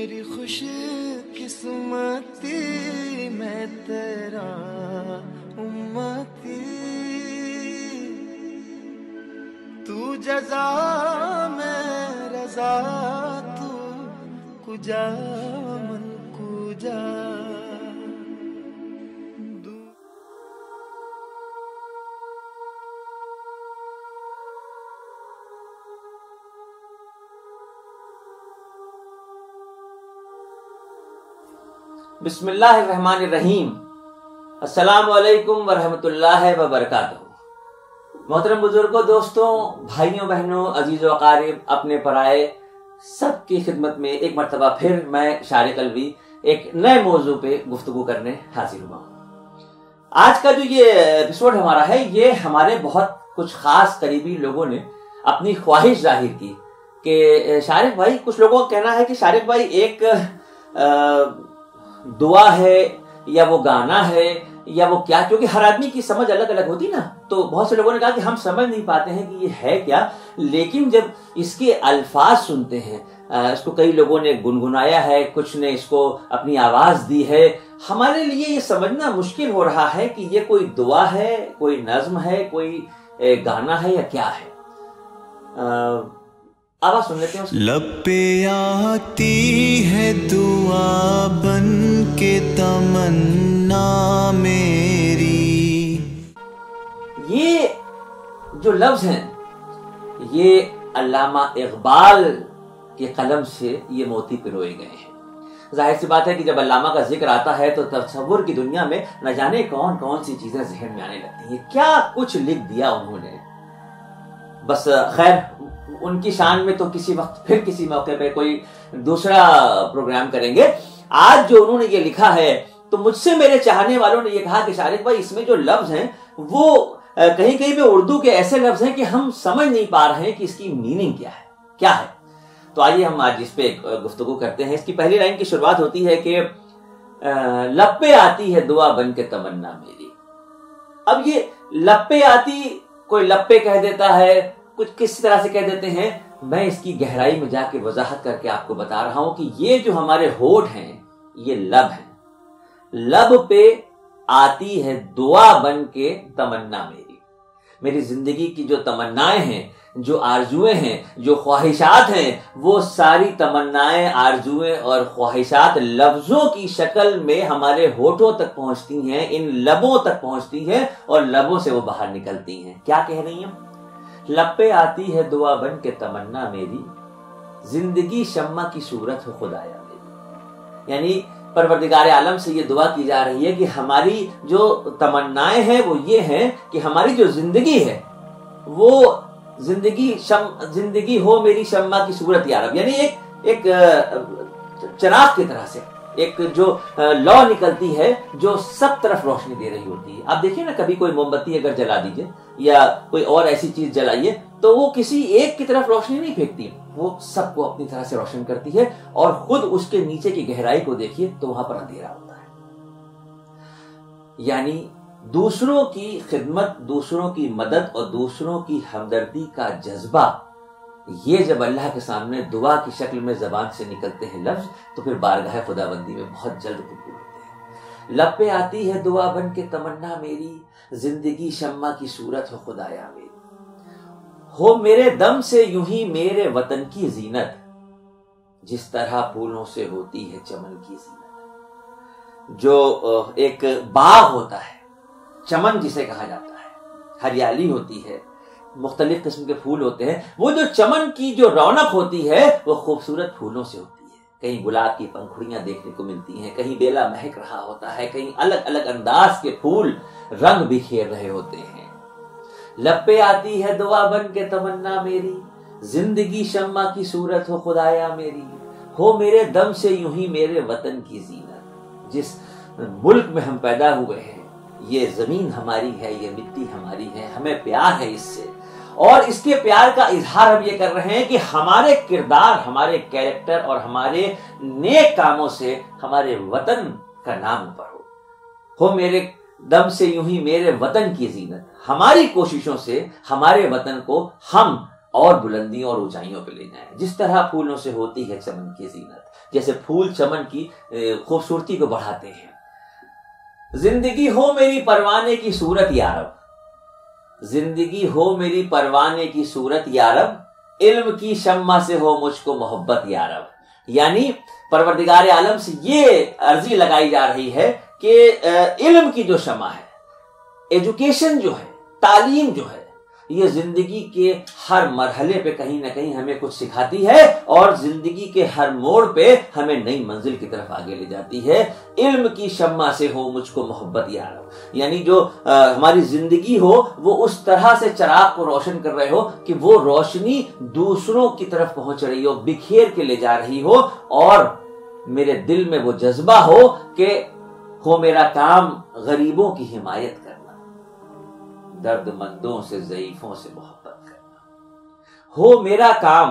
मेरी खुश किस्मती मैं तेरा उम्मती, तू जज़ा मैं रज़ा, तू कुजा मन कुजा। बिस्मिल्लाहिर्रहमानिर्रहीम। अस्सलामु अलैकुम वरहमतुल्लाहि वबरकातुहू। मोहतरम बुजुर्गों, दोस्तों, भाइयों बहनों, अजीज़ व अकारिब, अपने पराए सबकी खिदमत में एक मरतबा फिर मैं शारिक अलवी एक नए मौजू पे गुफ्तगू करने हाजिर हुआ हूँ। आज का जो ये एपिसोड हमारा है, ये हमारे बहुत कुछ खास करीबी लोगों ने अपनी ख्वाहिश जाहिर की कि शारिक भाई, कुछ लोगों का कहना है कि शारिक भाई एक दुआ है या वो गाना है या वो क्या, क्योंकि हर आदमी की समझ अलग अलग होती ना, तो बहुत से लोगों ने कहा कि हम समझ नहीं पाते हैं कि ये है क्या, लेकिन जब इसके अल्फाज सुनते हैं, इसको कई लोगों ने गुनगुनाया है, कुछ ने इसको अपनी आवाज दी है, हमारे लिए ये समझना मुश्किल हो रहा है कि ये कोई दुआ है, कोई नज्म है, कोई गाना है या क्या है। आवाज सुन लेते हैं। लब पे आती है दुआ बन के तमन्ना मेरी। ये जो लफ्ज हैं, ये अल्लामा इकबाल के कलम से ये मोती पिरोए गए हैं। जाहिर सी बात है कि जब अल्लामा का जिक्र आता है तो तसव्वुर की दुनिया में न जाने कौन कौन सी चीजें जहन में आने लगती हैं। क्या कुछ लिख दिया उन्होंने। बस खैर, उनकी शान में तो किसी वक्त फिर किसी मौके पे कोई दूसरा प्रोग्राम करेंगे। आज जो उन्होंने ये लिखा है, तो मुझसे मेरे चाहने वालों ने ये कहा कि शारिक भाई, इसमें जो लफ्ज हैं वो कहीं कहीं पे उर्दू के ऐसे लफ्ज हैं कि हम समझ नहीं पा रहे हैं कि इसकी मीनिंग क्या है। तो आइए हम आज इस पे गुफ्तगू करते हैं। इसकी पहली लाइन की शुरुआत होती है कि लब पे आती है दुआ बन के तमन्ना मेरी। अब ये लब पे आती, कोई लब पे कह देता है, कुछ किस तरह से कह देते हैं। मैं इसकी गहराई में जाके वजाहत करके आपको बता रहा हूं कि ये जो हमारे होठ हैं, ये लब है। लब पे आती है दुआ बन के तमन्ना मेरी। मेरी जिंदगी की जो तमन्नाएं हैं, जो आरजुएं हैं, जो ख्वाहिशात हैं, वो सारी तमन्नाएं, आरजुएं और ख्वाहिशात लफ्जों की शक्ल में हमारे होठों तक पहुंचती हैं, इन लबों तक पहुंचती हैं और लबों से वो बाहर निकलती हैं। क्या कह रही हैं? लब पे आती है दुआ बन के तमन्ना मेरी, जिंदगी शम्मा की सूरत हो खुदाया मेरी। यानी परवरदिगार आलम से ये दुआ की जा रही है कि हमारी जो तमन्नाएं हैं वो ये हैं कि हमारी जो जिंदगी है वो जिंदगी हो मेरी शम्मा की सूरत या रब। यानी एक चिराग की तरह से एक जो लौ निकलती है जो सब तरफ रोशनी दे रही होती है। आप देखिए ना, कभी कोई मोमबत्ती अगर जला दीजिए या कोई और ऐसी चीज जलाइए तो वो किसी एक की तरफ रोशनी नहीं फेंकती, वो सबको अपनी तरह से रोशन करती है। और खुद उसके नीचे की गहराई को देखिए तो वहां पर अंधेरा होता है। यानी दूसरों की खिदमत, दूसरों की मदद और दूसरों की हमदर्दी का जज्बा, ये जब अल्लाह के सामने दुआ की शक्ल में जबान से निकलते हैं लफ्ज, तो फिर बारगाह खुदाबंदी में बहुत जल्द कबूल होते हैं। लब पे आती है दुआ बन के तमन्ना मेरी, जिंदगी शम्मा की सूरत हो खुदाया मेरी। हो मेरे दम से यूं ही मेरे वतन की जीनत, जिस तरह फूलों से होती है चमन की जीनत। जो एक बाग होता है, चमन जिसे कहा जाता है, हरियाली होती है, मुख्तलिफ किस्म के फूल होते हैं, वो जो चमन की जो रौनक होती है वो खूबसूरत फूलों से होती है। कहीं गुलाब की पंखुड़ियां देखने को मिलती हैं, कहीं बेला महक रहा होता है, कहीं अलग अलग अंदाज के फूल रंग बिखेर रहे होते हैं। लब पे आती है दुआ बन के तमन्ना मेरी, जिंदगी शम्मा की सूरत हो खुदाया मेरी। हो मेरे दम से यूं ही मेरे वतन की जीनत। जिस मुल्क में हम पैदा हुए हैं, ये जमीन हमारी है, ये मिट्टी हमारी है, हमें प्यार है इससे, और इसके प्यार का इजहार हम ये कर रहे हैं कि हमारे किरदार, हमारे कैरेक्टर और हमारे नेक कामों से हमारे वतन का नाम ऊपर हो मेरे दम से यूं ही मेरे वतन की जीनत। हमारी कोशिशों से हमारे वतन को हम और बुलंदियों और ऊंचाइयों पे ले जाएं, जिस तरह फूलों से होती है चमन की जीनत, जैसे फूल चमन की खूबसूरती को बढ़ाते हैं। जिंदगी हो मेरी परवाने की सूरत यारब, जिंदगी हो मेरी परवाने की सूरत यारब, इल्म की शम्मा से हो मुझको मोहब्बत यारब। यानी परवरदिगार आलम से ये अर्जी लगाई जा रही है कि इल्म की जो शम्मा है, एजुकेशन जो है, तालीम जो है, ये जिंदगी के हर मरहले पे कहीं ना कहीं हमें कुछ सिखाती है और जिंदगी के हर मोड़ पे हमें नई मंजिल की तरफ आगे ले जाती है। इल्म की शम्मा से हो मुझको मोहब्बत यार, यानी जो हमारी जिंदगी हो वो उस तरह से चिराग को रोशन कर रहे हो कि वो रोशनी दूसरों की तरफ पहुंच रही हो, बिखेर के ले जा रही हो, और मेरे दिल में वो जज्बा हो कि हो मेरा काम गरीबों की हिमायत करना, दर्दमंदों से, ज़ईफों से मोहब्बत करना, हो मेरा काम।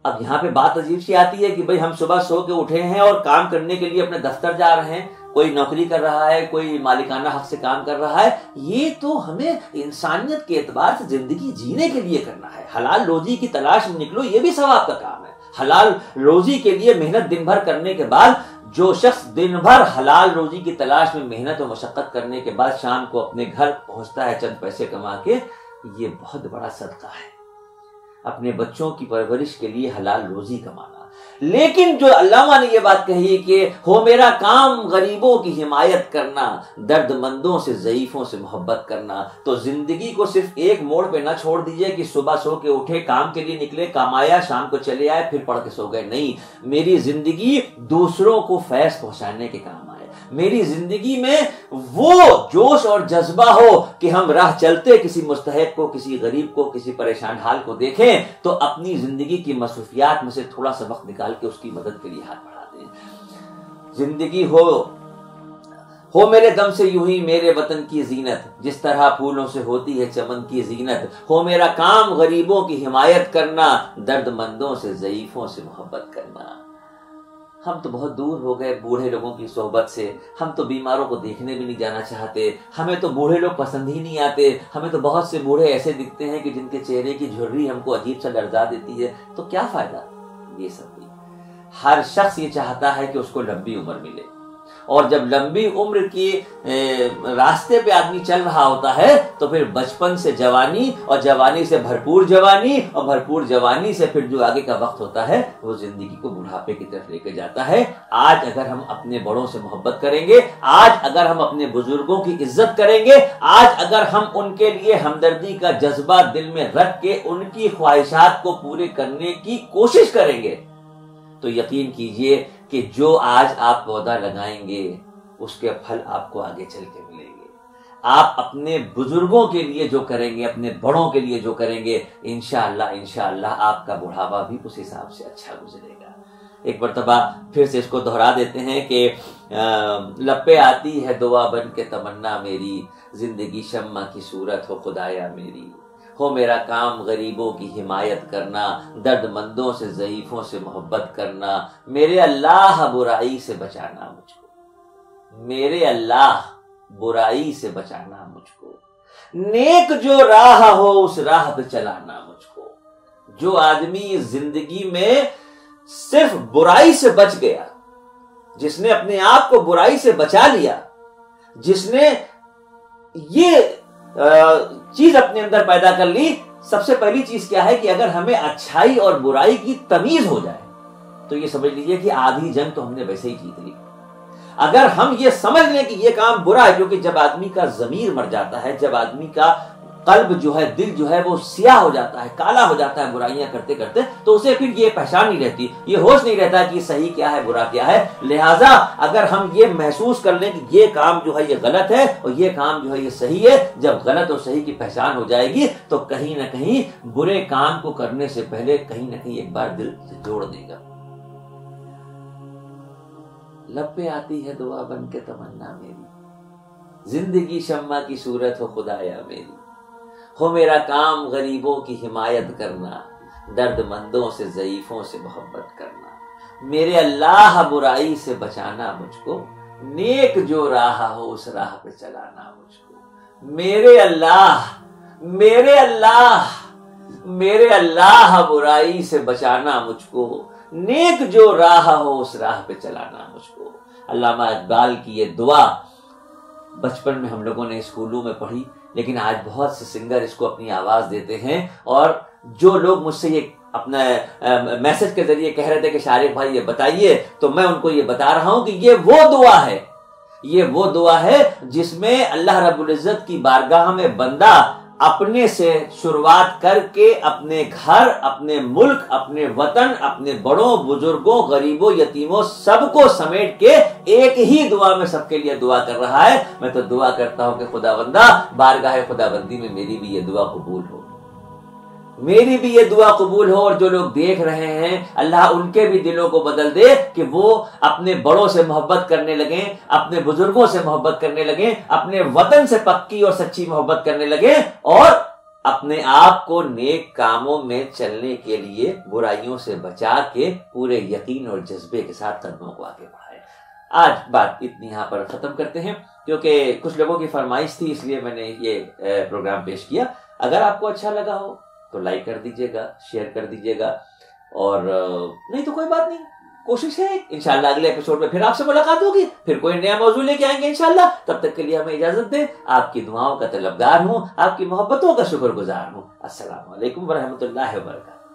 अब यहां पे बात अजीब सी आती है कि भाई हम सुबह सो के उठे हैं और काम करने के लिए अपने दफ्तर जा रहे हैं, कोई नौकरी कर रहा है, कोई मालिकाना हक से काम कर रहा है। ये तो हमें इंसानियत के एतबार से जिंदगी जीने के लिए करना है। हलाल रोजी की तलाश में निकलो, ये भी सवाब का काम है। हलाल रोजी के लिए मेहनत दिन भर करने के बाद जो शख्स दिन भर हलाल रोजी की तलाश में मेहनत और मशक्कत करने के बाद शाम को अपने घर पहुंचता है चंद पैसे कमा के, ये बहुत बड़ा सदका है, अपने बच्चों की परवरिश के लिए हलाल रोजी कमाना। लेकिन जो अल्लामा ने ये बात कही कि हो मेरा काम गरीबों की हिमायत करना, दर्दमंदों से, ज़ईफों से मोहब्बत करना, तो जिंदगी को सिर्फ एक मोड़ पे ना छोड़ दीजिए कि सुबह सो के उठे, काम के लिए निकले, कमाया, शाम को चले आए, फिर पढ़ के सो गए। नहीं, मेरी जिंदगी दूसरों को फैज़ पहुंचाने के काम आए। मेरी जिंदगी में वो जोश और जज्बा हो कि हम राह चलते किसी मुस्तहिक को, किसी गरीब को, किसी परेशान हाल को देखें तो अपनी जिंदगी की मसरूफियात में से थोड़ा सा वक्त निकाल के उसकी मदद के लिए हाथ बढ़ा दें। जिंदगी हो मेरे दम से यूं ही मेरे वतन की जीनत, जिस तरह फूलों से होती है चमन की जीनत, हो मेरा काम गरीबों की हिमायत करना, दर्दमंदों से, ज़ईफों से मोहब्बत करना। हम तो बहुत दूर हो गए बूढ़े लोगों की सोहबत से, हम तो बीमारों को देखने भी नहीं जाना चाहते, हमें तो बूढ़े लोग पसंद ही नहीं आते, हमें तो बहुत से बूढ़े ऐसे दिखते हैं कि जिनके चेहरे की झुर्री हमको अजीब सा लर्जा देती है। तो क्या फायदा ये सब भी। हर शख्स ये चाहता है कि उसको लंबी उम्र मिले, और जब लंबी उम्र की रास्ते पे आदमी चल रहा होता है तो फिर बचपन से जवानी, और जवानी से भरपूर जवानी, और भरपूर जवानी से फिर जो आगे का वक्त होता है वो जिंदगी को बुढ़ापे की तरफ लेकर जाता है। आज अगर हम अपने बड़ों से मोहब्बत करेंगे, आज अगर हम अपने बुजुर्गों की इज्जत करेंगे, आज अगर हम उनके लिए हमदर्दी का जज्बा दिल में रख के उनकी ख्वाहिशात को पूरे करने की कोशिश करेंगे, तो यकीन कीजिए कि जो आज आप पौधा लगाएंगे उसके फल आपको आगे चल के मिलेंगे। आप अपने बुजुर्गों के लिए जो करेंगे, अपने बड़ों के लिए जो करेंगे, इंशाअल्लाह आपका बुढ़ापा भी उस हिसाब से अच्छा गुजरेगा। एक मर्तबा फिर से इसको दोहरा देते हैं कि लब पे आती है दुआ बन के तमन्ना मेरी, जिंदगी शम्मा की सूरत हो खुदाया मेरी, हो मेरा काम गरीबों की हिमायत करना, दर्दमंदों से, ज़ईफों से मोहब्बत करना, मेरे अल्लाह बुराई से बचाना मुझको, मेरे अल्लाह बुराई से बचाना मुझको, नेक जो राह हो उस राह पे चलाना मुझको। जो आदमी जिंदगी में सिर्फ बुराई से बच गया, जिसने अपने आप को बुराई से बचा लिया, जिसने ये चीज अपने अंदर पैदा कर ली, सबसे पहली चीज क्या है कि अगर हमें अच्छाई और बुराई की तमीज हो जाए तो ये समझ लीजिए कि आधी जंग तो हमने वैसे ही जीत ली। अगर हम ये समझ लें कि ये काम बुरा है, क्योंकि जब आदमी का जमीर मर जाता है, जब आदमी का कल्ब जो है, दिल जो है वो सियाह हो जाता है, काला हो जाता है बुराइयां करते करते, तो उसे फिर ये पहचान नहीं रहती, ये होश नहीं रहता कि सही क्या है, बुरा क्या है। लिहाजा अगर हम ये महसूस कर लें कि ये काम जो है ये गलत है और ये काम जो है ये सही है, जब गलत और सही की पहचान हो जाएगी तो कहीं ना कहीं बुरे काम को करने से पहले कहीं ना कहीं एक बार दिल से जोड़ देगा। लब पे आती है दुआ बन के तमन्ना मेरी, जिंदगी शम्मा की सूरत हो खुदाया मेरी, हो मेरा काम गरीबों की हिमायत करना, दर्दमंदों से, ज़ईफों से मोहब्बत करना, मेरे अल्लाह बुराई से बचाना मुझको, नेक जो राह हो उस राह पे चलाना मुझको, मेरे अल्लाह, मेरे अल्लाह, मेरे अल्लाह बुराई से बचाना मुझको, नेक जो राह हो उस राह पे चलाना मुझको। अल्लामा इकबाल की ये दुआ बचपन में हम लोगों ने स्कूलों में पढ़ी, लेकिन आज बहुत से सिंगर इसको अपनी आवाज देते हैं। और जो लोग मुझसे ये अपना मैसेज के जरिए कह रहे थे कि शारिक भाई ये बताइए, तो मैं उनको ये बता रहा हूं कि ये वो दुआ है, ये वो दुआ है जिसमें अल्लाह रब्बुल इज्जत की बारगाह में बंदा अपने से शुरुआत करके अपने घर, अपने मुल्क, अपने वतन, अपने बड़ों बुजुर्गों, गरीबों, यतीमों सबको समेट के एक ही दुआ में सबके लिए दुआ कर रहा है। मैं तो दुआ करता हूं कि खुदाबंदा बारगाह खुदाबंदी में मेरी भी ये दुआ कबूल हो, मेरी भी ये दुआ कबूल हो। और जो लोग देख रहे हैं अल्लाह उनके भी दिलों को बदल दे कि वो अपने बड़ों से मोहब्बत करने लगे, अपने बुजुर्गों से मोहब्बत करने लगे, अपने वतन से पक्की और सच्ची मोहब्बत करने लगे और अपने आप को नेक कामों में चलने के लिए बुराइयों से बचा के पूरे यकीन और जज्बे के साथ कदमों को आगे बढ़ाए। आज बात इतनी यहां पर खत्म करते हैं, क्योंकि कुछ लोगों की फरमाइश थी इसलिए मैंने ये प्रोग्राम पेश किया। अगर आपको अच्छा लगा हो तो लाइक कर दीजिएगा, शेयर कर दीजिएगा, और नहीं तो कोई बात नहीं, कोशिश है इंशाल्लाह अगले एपिसोड में फिर आपसे मुलाकात होगी, फिर कोई नया मौजूद लेके आएंगे इंशाल्लाह। तब तक के लिए हमें इजाजत दें। आपकी दुआओं का तलबगार हूं, आपकी मोहब्बतों का शुक्रगुजार हूं। अस्सलाम वालेकुम व रहमतुल्लाहि व बरकातहू।